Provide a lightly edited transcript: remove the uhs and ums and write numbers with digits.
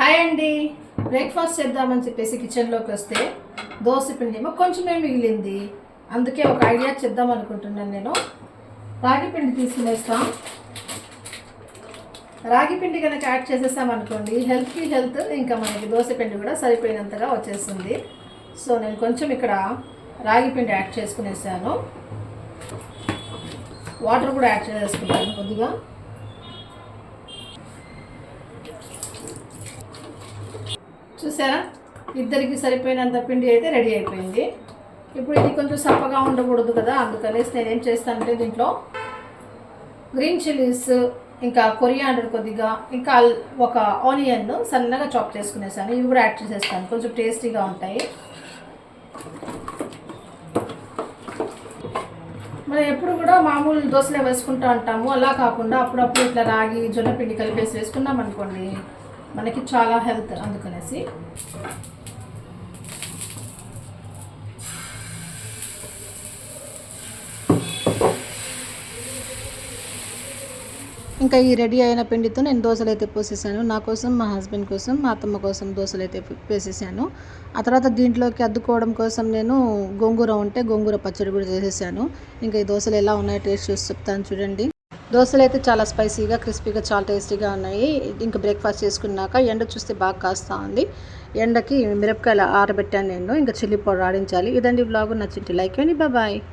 Hi అండి. Breakfast చేద్దామని చెప్పేసి కిచెన్లోకి వస్తే దోశ పిండి ఏమో కొంచెమే మిగిలింది. అందుకే ఒక ఐడియా చేద్దాం అనుకుంటున్నాను. నేను రాగి పిండి తీసుకునేస్తాం. రాగి పిండి కనుక యాడ్ చేసేసామనుకోండి, హెల్త్కి హెల్త్, ఇంకా మనకి దోశ పిండి కూడా సరిపోయినంతగా వచ్చేస్తుంది. సో నేను కొంచెం ఇక్కడ రాగి పిండి యాడ్ చేసుకునేసాను. వాటర్ కూడా యాడ్ చేసుకుంటాను కొద్దిగా. చూసారా, ఇద్దరికి సరిపోయినంత పిండి అయితే రెడీ అయిపోయింది. ఇప్పుడు ఇది కొంచెం సప్పగా ఉండకూడదు కదా, అందుకనేసి నేను ఏం చేస్తానంటే దీంట్లో గ్రీన్ చిల్లీస్, ఇంకా కొరియాండర్ కొద్దిగా, ఇంకా ఒక ఆనియన్ సన్నగా చాప్ చేసుకునేసాను. ఇవి కూడా యాడ్ చేసేస్తాను, కొంచెం టేస్టీగా ఉంటాయి. మనం ఎప్పుడు కూడా మామూలు దోశలే వేసుకుంటూ ఉంటాము, అలా కాకుండా అప్పుడప్పుడు ఇట్లా రాగి జొన్న పిండి కలిపేసి వేసుకున్నాం అనుకోండి, మనకి చాలా హెల్త్. అందుకనేసి ఇంకా ఈ రెడీ అయిన పిండితో నేను దోశలు అయితే పోసేసాను. నా కోసం, మా హస్బెండ్ కోసం, మా అత్తమ్మ కోసం దోశలు అయితే వేసేసాను. ఆ తర్వాత దీంట్లోకి అద్దుకోవడం కోసం నేను గోంగూర ఉంటే గోంగూర పచ్చడి కూడా చేసేసాను. ఇంకా ఈ దోశలు ఎలా ఉన్నాయో టేస్ట్ చూసి చెప్తాను చూడండి. దోశలు అయితే చాలా స్పైసీగా, క్రిస్పీగా, చాలా టేస్టీగా ఉన్నాయి. ఇంకా బ్రేక్ఫాస్ట్ చేసుకున్నాక ఎండ చూస్తే బాగా కాస్తా ఉంది. ఎండకి మిరపకాయలు ఆరబెట్టాను నేను. ఇంకా చిల్లీ పౌడర్ ఆడించాలి. ఇదండి వ్లాగ్. నచ్చింటే లైక్ చేయండి. బాయ్.